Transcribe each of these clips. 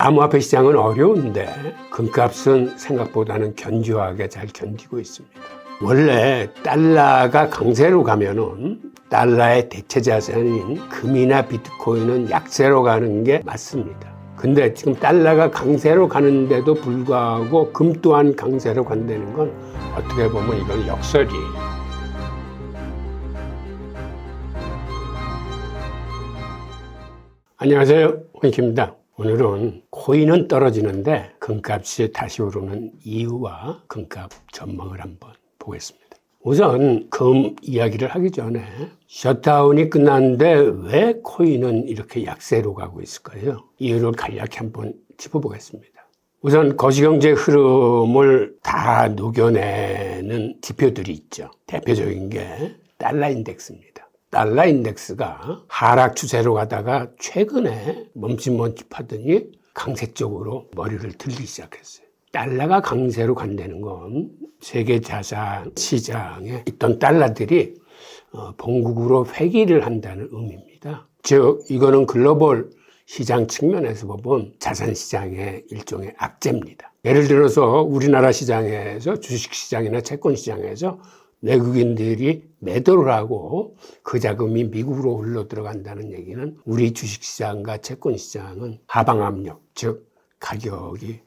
암호화폐 시장은 어려운데 금값은 생각보다는 견고하게 잘 견디고 있습니다. 원래 달러가 강세로 가면은 달러의 대체 자산인 금이나 비트코인은 약세로 가는 게 맞습니다. 근데 지금 달러가 강세로 가는데도 불구하고 금 또한 강세로 간다는 건 어떻게 보면 이건 역설이에요. 안녕하세요, 홍익희입니다. 오늘은 코인은 떨어지는데 금값이 다시 오르는 이유와 금값 전망을 한번 보겠습니다. 우선 금 이야기를 하기 전에 셧다운이 끝났는데 왜 코인은 이렇게 약세로 가고 있을까요? 이유를 간략히 한번 짚어보겠습니다. 우선 거시경제 흐름을 다 녹여내는 지표들이 있죠. 대표적인 게 달러 인덱스입니다. 달러 인덱스가 하락 추세로 가다가 최근에 멈칫멈칫하더니 강세 쪽으로 머리를 들기 시작했어요. 달러가 강세로 간다는 건 세계 자산 시장에 있던 달러들이 본국으로 회귀를 한다는 의미입니다. 즉 이거는 글로벌 시장 측면에서 보면 자산 시장의 일종의 악재입니다. 예를 들어서 우리나라 시장에서 주식시장이나 채권시장에서 외국인들이 매도를 하고 그 자금이 미국으로 흘러 들어간다는 얘기는 우리 주식시장과 채권시장은 하방 압력, 즉 가격이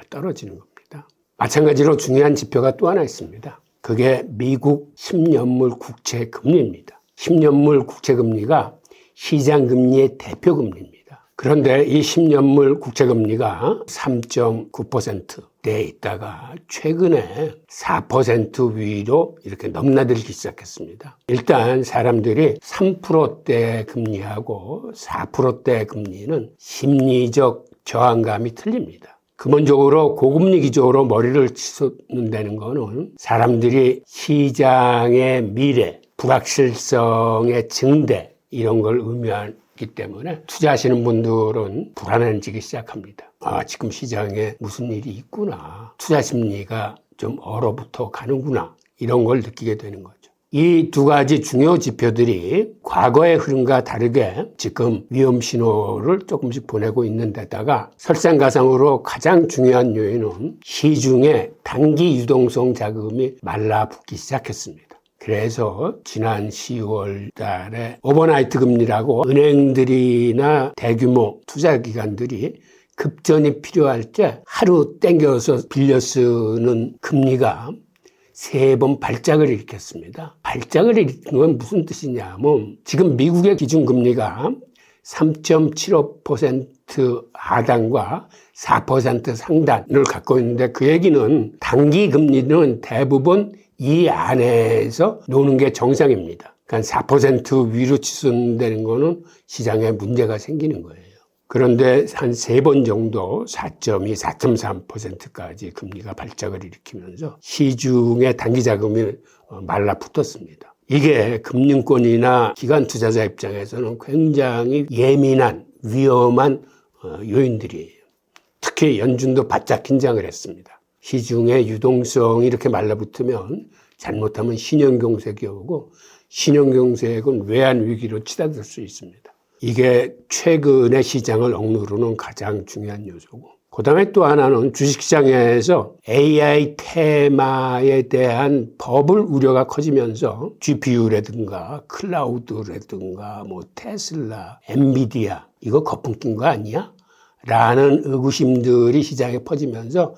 떨어지는 겁니다. 마찬가지로 중요한 지표가 또 하나 있습니다. 그게 미국 10년물 국채 금리입니다. 10년물 국채 금리가 시장 금리의 대표 금리입니다. 그런데 이 10년물 국채 금리가 3.9%대에 있다가 최근에 4% 위로 이렇게 넘나들기 시작했습니다. 일단 사람들이 3%대 금리하고 4%대 금리는 심리적 저항감이 틀립니다. 근본적으로 고금리 기조로 머리를 치솟는다는 거는 사람들이 시장의 미래, 불확실성의 증대 이런 걸 의미하기 때문에 투자하시는 분들은 불안해지기 시작합니다. 지금 시장에 무슨 일이 있구나. 투자 심리가 좀 얼어붙어 가는구나. 이런 걸 느끼게 되는 거죠. 이 두 가지 중요 지표들이 과거의 흐름과 다르게 지금 위험 신호를 조금씩 보내고 있는 데다가 설상가상으로 가장 중요한 요인은 시중에 단기 유동성 자금이 말라붙기 시작했습니다. 그래서 지난 10월 달에 오버나이트 금리라고 은행들이나 대규모 투자기관들이 급전이 필요할 때 하루 땡겨서 빌려 쓰는 금리가 3번 발작을 일으켰습니다. 발작을 일으킨 건 무슨 뜻이냐면 지금 미국의 기준금리가 3.75% 하단과 4% 상단을 갖고 있는데 그 얘기는 단기 금리는 대부분 이 안에서 노는 게 정상입니다. 그러니까 4% 위로 치솟는다는 거는 시장에 문제가 생기는 거예요. 그런데 한 3번 정도 4.2, 4.3%까지 금리가 발작을 일으키면서 시중의 단기 자금이 말라붙었습니다. 이게 금융권이나 기관 투자자 입장에서는 굉장히 예민한 위험한 요인들이에요. 특히 연준도 바짝 긴장을 했습니다. 시중의 유동성이 이렇게 말라붙으면 잘못하면 신용경색이 오고 신용경색은 외환 위기로 치닫을 수 있습니다. 이게 최근의 시장을 억누르는 가장 중요한 요소고 그 다음에 또 하나는 주식시장에서 AI 테마에 대한 버블 우려가 커지면서 GPU라든가 클라우드라든가 테슬라, 엔비디아 이거 거품 낀 거 아니야? 라는 의구심들이 시장에 퍼지면서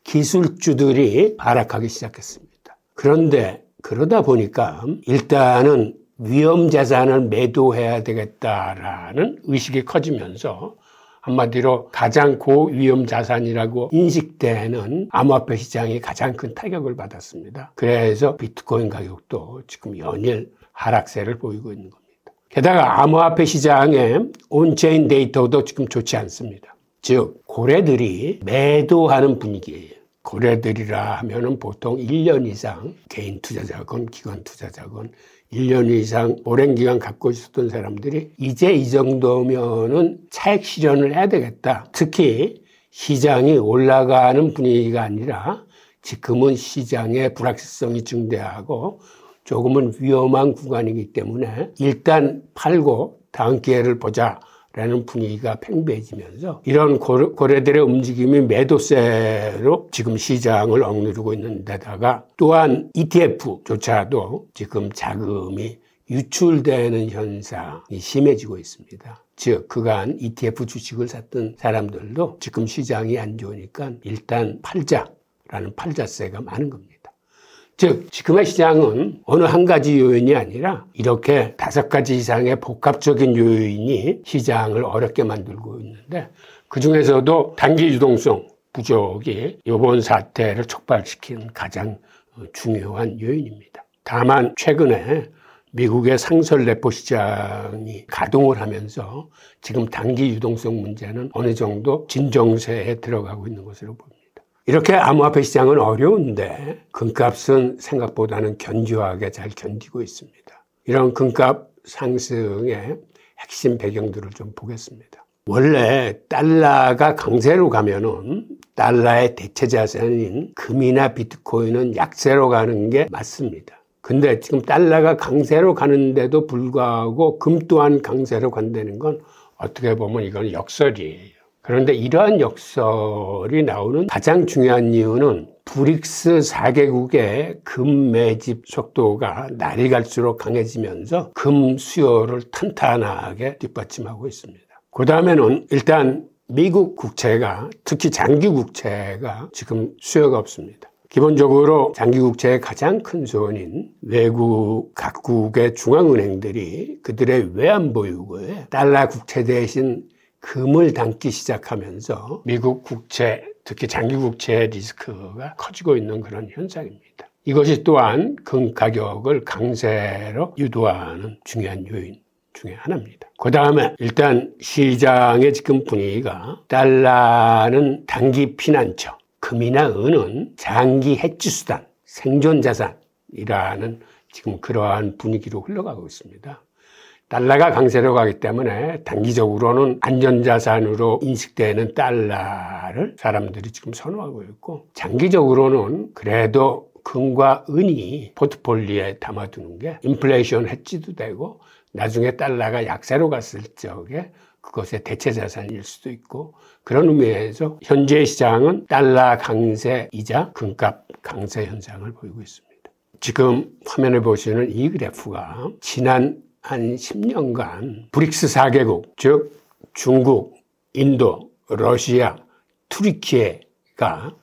기술주들이 하락하기 시작했습니다. 그런데 그러다 보니까 일단은 위험 자산을 매도해야 되겠다라는 의식이 커지면서 한마디로 가장 고위험 자산이라고 인식되는 암호화폐 시장이 가장 큰 타격을 받았습니다. 그래서 비트코인 가격도 지금 연일 하락세를 보이고 있는 겁니다. 게다가 암호화폐 시장의 온체인 데이터도 지금 좋지 않습니다. 즉 고래들이 매도하는 분위기예요. 고래들이라 하면은 보통 1년 이상 개인 투자자건 기관 투자자건 1년 이상 오랜 기간 갖고 있었던 사람들이 이제 이 정도면은 차익 실현을 해야 되겠다. 특히 시장이 올라가는 분위기가 아니라 지금은 시장의 불확실성이 증대하고 조금은 위험한 구간이기 때문에 일단 팔고 다음 기회를 보자 라는 분위기가 팽배해지면서 이런 고래들의 움직임이 매도세로 지금 시장을 억누르고 있는 데다가 또한 ETF조차도 지금 자금이 유출되는 현상이 심해지고 있습니다. 즉 그간 ETF 주식을 샀던 사람들도 지금 시장이 안 좋으니까 일단 팔자라는 팔자세가 많은 겁니다. 즉 지금의 시장은 어느 한 가지 요인이 아니라 이렇게 5가지 이상의 복합적인 요인이 시장을 어렵게 만들고 있는데 그중에서도 단기 유동성 부족이 이번 사태를 촉발시킨 가장 중요한 요인입니다. 다만 최근에 미국의 상설 레포 시장이 가동을 하면서 지금 단기 유동성 문제는 어느 정도 진정세에 들어가고 있는 것으로 보입니다. 이렇게 암호화폐 시장은 어려운데 금값은 생각보다는 견고하게 잘 견디고 있습니다. 이런 금값 상승의 핵심 배경들을 좀 보겠습니다. 원래 달러가 강세로 가면은 달러의 대체 자산인 금이나 비트코인은 약세로 가는 게 맞습니다. 근데 지금 달러가 강세로 가는데도 불구하고 금 또한 강세로 간다는 건 어떻게 보면 이건 역설이에요. 그런데 이러한 역설이 나오는 가장 중요한 이유는 브릭스 4개국의 금 매집 속도가 날이 갈수록 강해지면서 금 수요를 탄탄하게 뒷받침하고 있습니다. 그 다음에는 일단 미국 국채가 특히 장기 국채가 지금 수요가 없습니다. 기본적으로 장기 국채의 가장 큰 손인 외국 각국의 중앙은행들이 그들의 외환보유고에 달러 국채 대신 금을 담기 시작하면서 미국 국채, 특히 장기 국채의 리스크가 커지고 있는 그런 현상입니다. 이것이 또한 금 가격을 강세로 유도하는 중요한 요인 중에 하나입니다. 그 다음에 일단 시장의 지금 분위기가 달러는 단기 피난처, 금이나 은은 장기 해지 수단, 생존 자산이라는 지금 그러한 분위기로 흘러가고 있습니다. 달러가 강세로 가기 때문에 단기적으로는 안전자산으로 인식되는 달러를 사람들이 지금 선호하고 있고 장기적으로는 그래도 금과 은이 포트폴리오에 담아두는 게 인플레이션 해지도 되고 나중에 달러가 약세로 갔을 적에 그것의 대체 자산일 수도 있고 그런 의미에서 현재 시장은 달러 강세이자 금값 강세 현상을 보이고 있습니다. 지금 화면에 보시는 이 그래프가 지난 한 10년간 브릭스 4개국, 즉 중국, 인도, 러시아, 투르키예가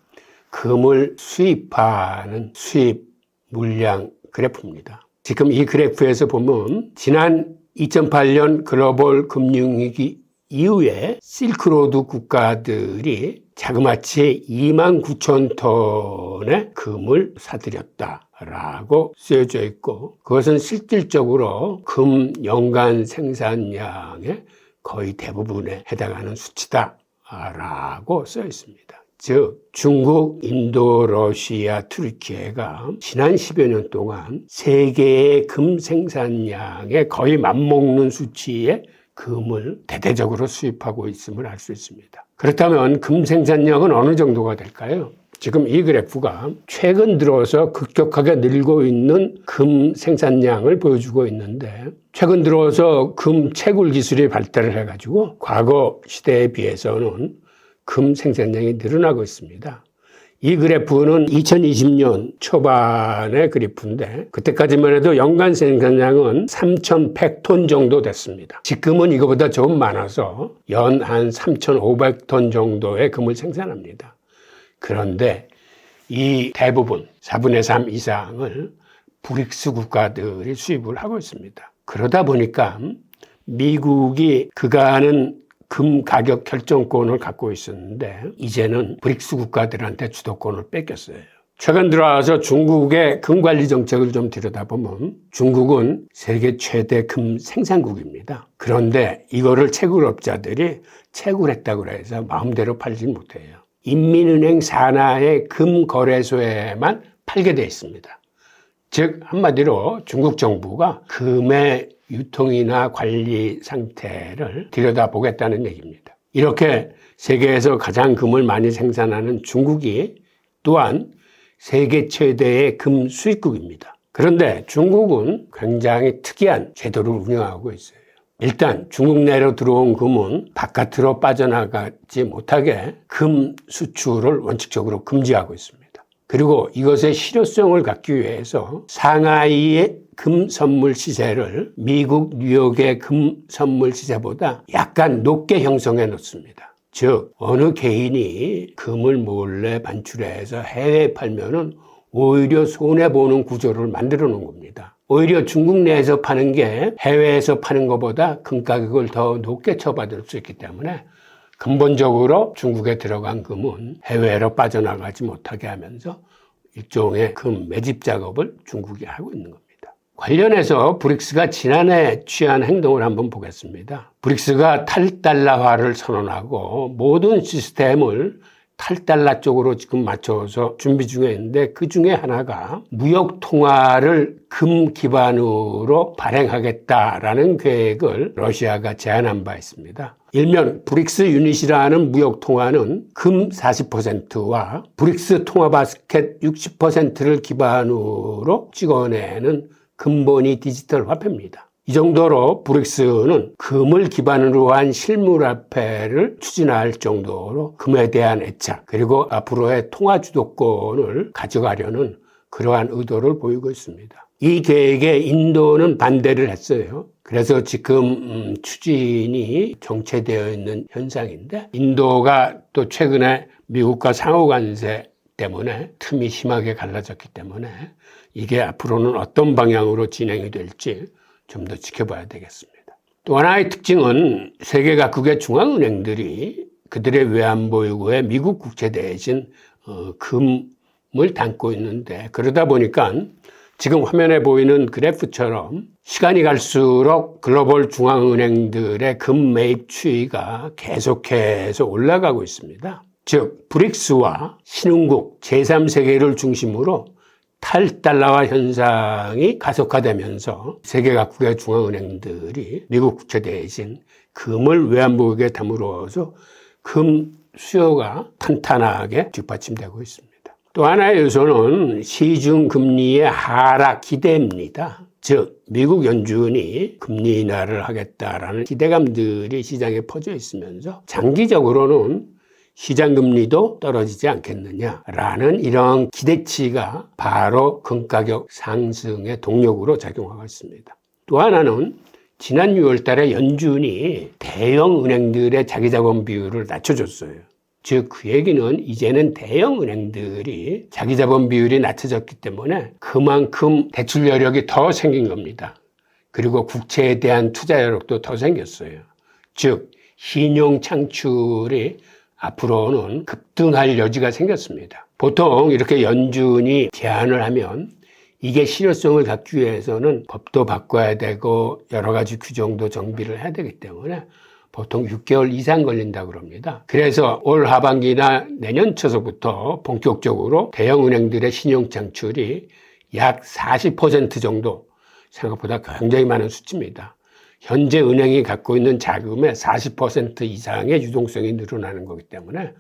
금을 수입하는 수입 물량 그래프입니다. 지금 이 그래프에서 보면 지난 2008년 글로벌 금융위기 이후에 실크로드 국가들이 자그마치 29,000톤의 금을 사들였다라고 쓰여져 있고 그것은 실질적으로 금 연간 생산량의 거의 대부분에 해당하는 수치다라고 써 있습니다. 즉 중국, 인도, 러시아, 투르키예가 지난 10여 년 동안 세계의 금 생산량에 거의 맞먹는 수치의 금을 대대적으로 수입하고 있음을 알 수 있습니다. 그렇다면 금 생산량은 어느 정도가 될까요? 지금 이 그래프가 최근 들어서 급격하게 늘고 있는 금 생산량을 보여주고 있는데 최근 들어서 금 채굴 기술이 발달을 해가지고 과거 시대에 비해서는 금 생산량이 늘어나고 있습니다. 이 그래프는 2020년 초반의 그래프인데 그때까지만 해도 연간 생산량은 3,100톤 정도 됐습니다. 지금은 이거보다 좀 많아서 연 한 3,500톤 정도의 금을 생산합니다. 그런데 이 대부분 4분의 3 이상을 브릭스 국가들이 수입을 하고 있습니다. 그러다 보니까 미국이 그간은 금 가격 결정권을 갖고 있었는데 이제는 브릭스 국가들한테 주도권을 뺏겼어요. 최근 들어와서 중국의 금 관리 정책을 좀 들여다보면 중국은 세계 최대 금 생산국입니다. 그런데 이거를 채굴업자들이 채굴했다고 해서 마음대로 팔지 못해요. 인민은행 산하의 금 거래소에만 팔게 돼 있습니다. 즉 한마디로 중국 정부가 금의 유통이나 관리 상태를 들여다보겠다는 얘기입니다. 이렇게 세계에서 가장 금을 많이 생산하는 중국이 또한 세계 최대의 금 수입국입니다. 그런데 중국은 굉장히 특이한 제도를 운영하고 있어요. 일단 중국 내로 들어온 금은 바깥으로 빠져나가지 못하게 금 수출을 원칙적으로 금지하고 있습니다. 그리고 이것의 실효성을 갖기 위해서 상하이의 금 선물 시세를 미국 뉴욕의 금 선물 시세보다 약간 높게 형성해 놓습니다. 즉 어느 개인이 금을 몰래 반출해서 해외에 팔면은 오히려 손해보는 구조를 만들어 놓은 겁니다. 오히려 중국 내에서 파는 게 해외에서 파는 것보다 금 가격을 더 높게 쳐받을 수 있기 때문에 근본적으로 중국에 들어간 금은 해외로 빠져나가지 못하게 하면서 일종의 금 매집 작업을 중국이 하고 있는 겁니다. 관련해서 브릭스가 지난해 취한 행동을 한번 보겠습니다. 브릭스가 탈달러화를 선언하고 모든 시스템을 탈달러 쪽으로 지금 맞춰서 준비 중에 있는데 그 중에 하나가 무역 통화를 금 기반으로 발행하겠다라는 계획을 러시아가 제안한 바 있습니다. 일명 브릭스 유닛이라는 무역 통화는 금 40%와 브릭스 통화 바스켓 60%를 기반으로 찍어내는 근본이 디지털 화폐입니다. 이 정도로 브릭스는 금을 기반으로 한 실물화폐를 추진할 정도로 금에 대한 애착 그리고 앞으로의 통화 주도권을 가져가려는 그러한 의도를 보이고 있습니다. 이 계획에 인도는 반대를 했어요. 그래서 지금 추진이 정체되어 있는 현상인데 인도가 또 최근에 미국과 상호관세 때문에 틈이 심하게 갈라졌기 때문에 이게 앞으로는 어떤 방향으로 진행이 될지 좀 더 지켜봐야 되겠습니다. 또 하나의 특징은 세계 각국의 중앙은행들이 그들의 외환보유고에 미국 국채 대신 금을 담고 있는데 그러다 보니까 지금 화면에 보이는 그래프처럼 시간이 갈수록 글로벌 중앙은행들의 금 매입 추이가 계속해서 올라가고 있습니다. 즉 브릭스와 신흥국 제3세계를 중심으로 탈달러화 현상이 가속화되면서 세계 각국의 중앙은행들이 미국 국채 대신 금을 외환보유고에 담으로써 금 수요가 탄탄하게 뒷받침되고 있습니다. 또 하나의 요소는 시중 금리의 하락 기대입니다. 즉 미국 연준이 금리 인하를 하겠다라는 기대감들이 시장에 퍼져 있으면서 장기적으로는 시장 금리도 떨어지지 않겠느냐라는 이런 기대치가 바로 금가격 상승의 동력으로 작용하고 있습니다. 또 하나는 지난 6월 달에 연준이 대형 은행들의 자기자본 비율을 낮춰줬어요. 즉 그 얘기는 이제는 대형 은행들이 자기자본 비율이 낮춰졌기 때문에 그만큼 대출 여력이 더 생긴 겁니다. 그리고 국채에 대한 투자 여력도 더 생겼어요. 즉 신용 창출이 앞으로는 급등할 여지가 생겼습니다. 보통 이렇게 연준이 제안을 하면 이게 실효성을 갖기 위해서는 법도 바꿔야 되고 여러 가지 규정도 정비를 해야 되기 때문에 보통 6개월 이상 걸린다고 합니다. 그래서 올 하반기나 내년 초서부터 본격적으로 대형 은행들의 신용 창출이 약 40% 정도 생각보다 굉장히 많은 수치입니다. 현재 은행이 갖고 있는 자금의 40% 이상의 유동성이 늘어나는 거기 때문에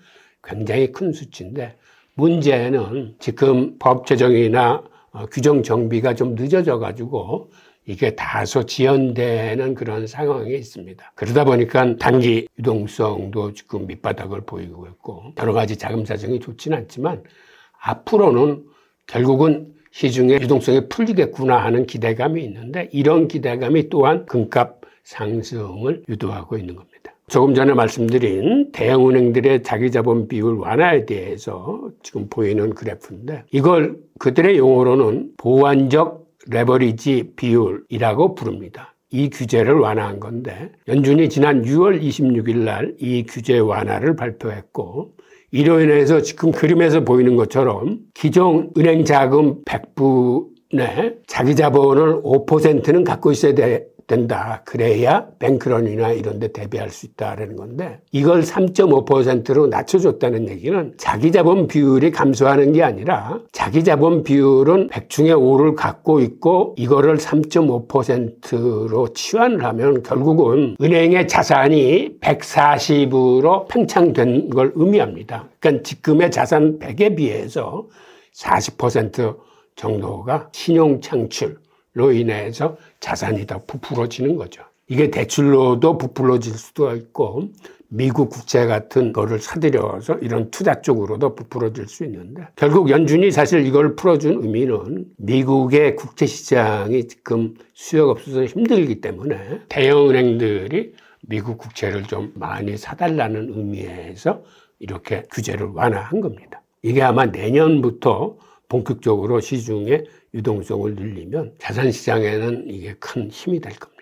굉장히 큰 수치인데 문제는 지금 법 제정이나 규정 정비가 좀 늦어져 가지고 이게 다소 지연되는 그런 상황이 있습니다. 그러다 보니까 단기 유동성도 지금 밑바닥을 보이고 있고 여러 가지 자금 사정이 좋지는 않지만 앞으로는 결국은 시중의 유동성이 풀리겠구나 하는 기대감이 있는데 이런 기대감이 또한 금값 상승을 유도하고 있는 겁니다. 조금 전에 말씀드린 대형은행들의 자기자본 비율 완화에 대해서 지금 보이는 그래프인데 이걸 그들의 용어로는 보완적 레버리지 비율이라고 부릅니다. 이 규제를 완화한 건데 연준이 지난 6월 26일 날 이 규제 완화를 발표했고 이로 인해서 지금 그림에서 보이는 것처럼 기존 은행 자금 100분의 자기 자본을 5%는 갖고 있어야 된다. 그래야 뱅크런이나 이런 데 대비할 수 있다라는 건데 이걸 3.5%로 낮춰줬다는 얘기는 자기 자본 비율이 감소하는 게 아니라 자기 자본 비율은 100 중에 5를 갖고 있고 이거를 3.5%로 치환을 하면 결국은 은행의 자산이 140으로 팽창된 걸 의미합니다. 그러니까 지금의 자산 100에 비해서 40% 정도가 신용 창출로 인해서 자산이 더 부풀어지는 거죠. 이게 대출로도 부풀어질 수도 있고 미국 국채 같은 거를 사들여서 이런 투자 쪽으로도 부풀어질 수 있는데 결국 연준이 사실 이걸 풀어준 의미는 미국의 국채 시장이 지금 수요가 없어서 힘들기 때문에 대형은행들이 미국 국채를 좀 많이 사달라는 의미에서 이렇게 규제를 완화한 겁니다. 이게 아마 내년부터 본격적으로 시중의 유동성을 늘리면 자산시장에는 이게 큰 힘이 될 겁니다.